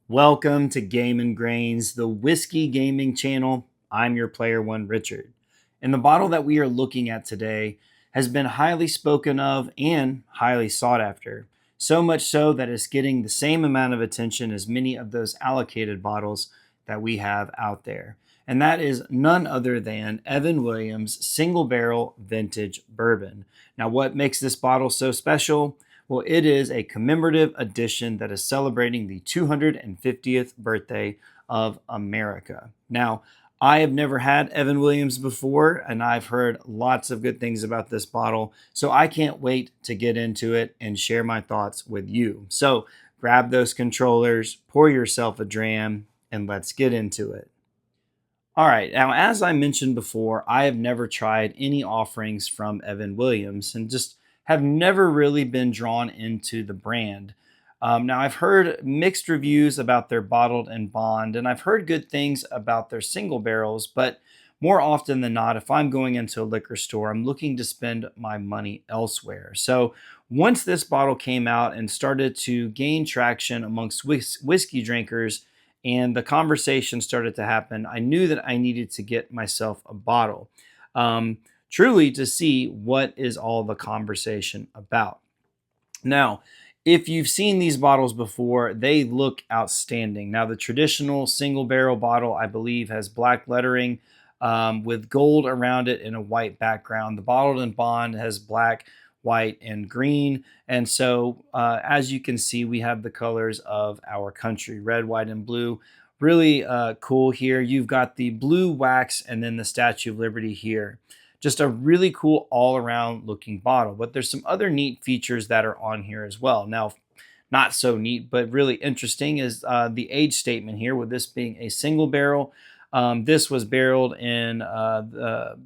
Welcome to Game and Grains, the whiskey gaming channel. I'm your player one, Richard. And the bottle that we are looking at today has been highly spoken of and highly sought after. So much so that it's getting the same amount of attention as many of those allocated bottles that we have out there. And that is none other than Evan Williams Single Barrel Vintage Bourbon. Now, what makes this bottle so special? Well, it is a commemorative edition that is celebrating the 250th birthday of America. Now, I have never had Evan Williams before, and I've heard lots of good things about this bottle. So I can't wait to get into it and share my thoughts with you. So grab those controllers, pour yourself a dram, and let's get into it. All right, now, as I mentioned before, I have never tried any offerings from Evan Williams and just have never really been drawn into the brand. Now, I've heard mixed reviews about their bottled and bond, and I've heard good things about their single barrels, but more often than not, if I'm going into a liquor store, I'm looking to spend my money elsewhere. So, once this bottle came out and started to gain traction amongst whiskey drinkers, and the conversation started to happen, I knew that I needed to get myself a bottle, truly to see what is all the conversation about. Now, if you've seen these bottles before, they look outstanding. Now, the traditional single barrel bottle, I believe, has black lettering with gold around it and a white background. The bottled and bond has black, white, and green. And so, as you can see, we have the colors of our country, red, white, and blue. Really cool here. You've got the blue wax and then the Statue of Liberty here. Just a really cool all around looking bottle. But there's some other neat features that are on here as well. Now, not so neat, but really interesting is the age statement here, with this being a single barrel. This was barreled in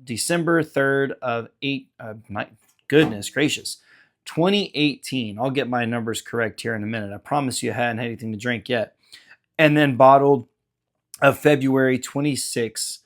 December 3rd of my goodness gracious, 2018. I'll get my numbers correct here in a minute. I promise you I hadn't had anything to drink yet. And then bottled of February 26th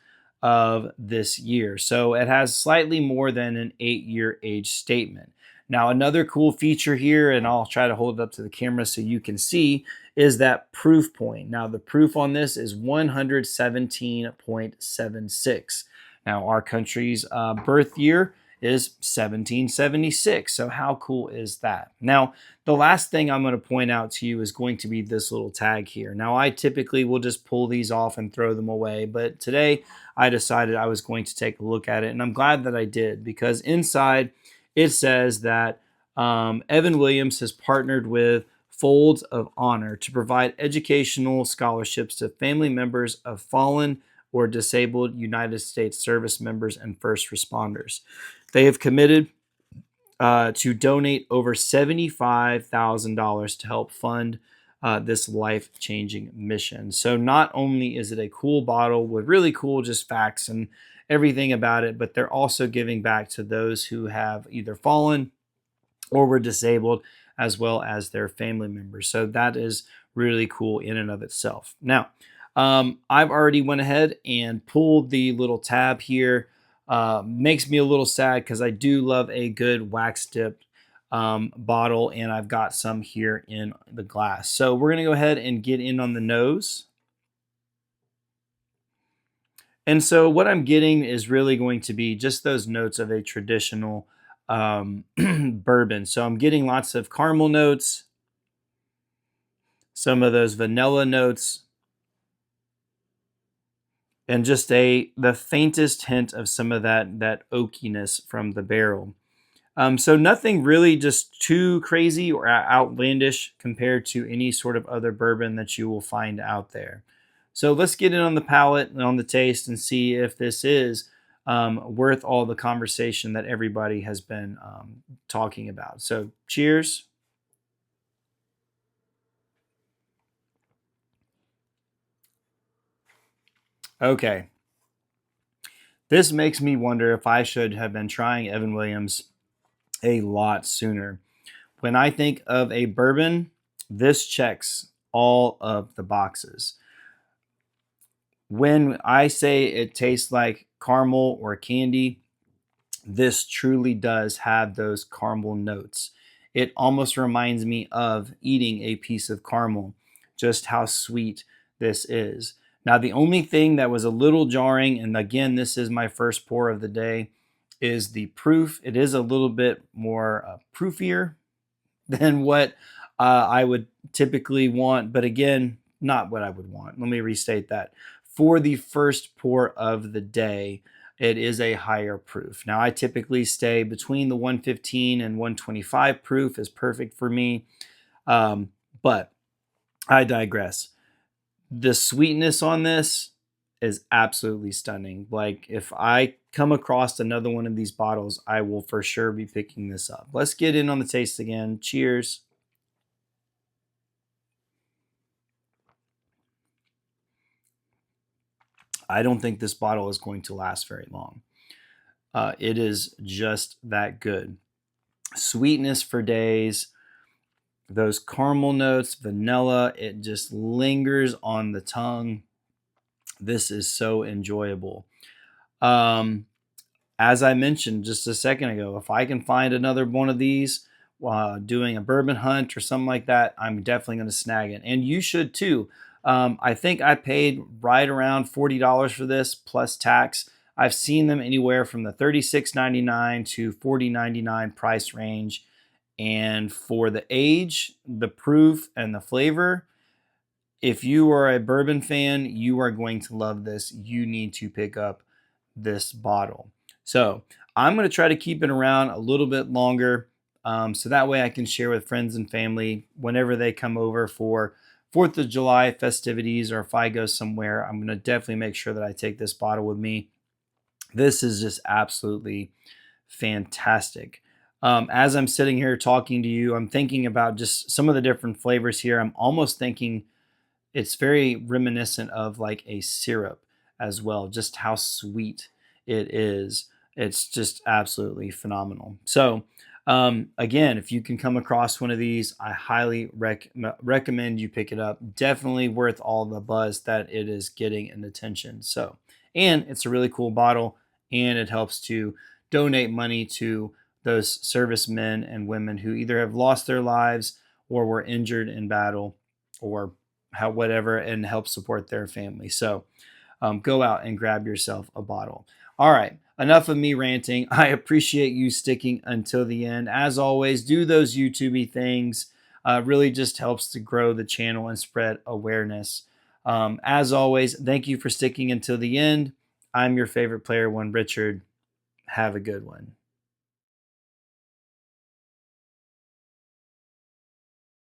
of this year. So it has slightly more than an 8-year age statement. Now, another cool feature here, and I'll try to hold it up to the camera so you can see, is that proof point. Now, the proof on this is 117.76. Now, our country's birth year is 1776. So how cool is that? Now, the last thing I'm going to point out to you is going to be this little tag here. Now, I typically will just pull these off and throw them away, but today I decided I was going to take a look at it, and I'm glad that I did, because inside it says that Evan Williams has partnered with Folds of Honor to provide educational scholarships to family members of fallen or disabled United States service members and first responders. They have committed to donate over $75,000 to help fund this life-changing mission. So not only is it a cool bottle with really cool just facts and everything about it, but they're also giving back to those who have either fallen or were disabled, as well as their family members. So that is really cool in and of itself. Now, I've already went ahead and pulled the little tab here. Makes me a little sad because I do love a good wax dipped bottle, and I've got some here in the glass. So we're going to go ahead and get in on the nose. And so what I'm getting is really going to be just those notes of a traditional bourbon. So I'm getting lots of caramel notes, some of those vanilla notes, and just the faintest hint of some of that oakiness from the barrel. So nothing really just too crazy or outlandish compared to any sort of other bourbon that you will find out there. So let's get in on the palate and on the taste and see if this is worth all the conversation that everybody has been talking about. So cheers. Okay. This makes me wonder if I should have been trying Evan Williams a lot sooner. When I think of a bourbon, this checks all of the boxes. When I say it tastes like caramel or candy, this truly does have those caramel notes. It almost reminds me of eating a piece of caramel. just how sweet this is. Now, the only thing that was a little jarring, and again, this is my first pour of the day, is the proof. It is a little bit more proofier than what I would typically want. But again, not what I would want. Let me restate that. For the first pour of the day, it is a higher proof. Now, I typically stay between the 115 and 125 proof is perfect for me. But I digress. The sweetness on this is absolutely stunning. Like, if I come across another one of these bottles, I will for sure be picking this up. Let's get in on the taste again. Cheers. I don't think this bottle is going to last very long. It is just that good. Sweetness for days. Those caramel notes, vanilla, it just lingers on the tongue. This is so enjoyable. As I mentioned just a second ago, if I can find another one of these while doing a bourbon hunt or something like that, I'm definitely going to snag it. And you should too. I think I paid right around $40 for this plus tax. I've seen them anywhere from the $36.99 to $40.99 price range. And for the age, the proof, and the flavor, if you are a bourbon fan, you are going to love this. You need to pick up this bottle. So I'm going to try to keep it around a little bit longer, so that way I can share with friends and family whenever they come over for 4th of July festivities, or if I go somewhere, I'm going to definitely make sure that I take this bottle with me. This is just absolutely fantastic. As I'm sitting here talking to you, I'm thinking about just some of the different flavors here. I'm almost thinking it's very reminiscent of like a syrup as well, just how sweet it is. It's just absolutely phenomenal. So, again, if you can come across one of these, I highly recommend you pick it up. Definitely worth all the buzz that it is getting and attention. So, and it's a really cool bottle, and it helps to donate money to those servicemen and women who either have lost their lives or were injured in battle, or whatever, and help support their family. So go out and grab yourself a bottle. All right, enough of me ranting. I appreciate you sticking until the end. As always, do those YouTubey things. Really just helps to grow the channel and spread awareness. As always, thank you for sticking until the end. I'm your favorite player one, Richard. Have a good one.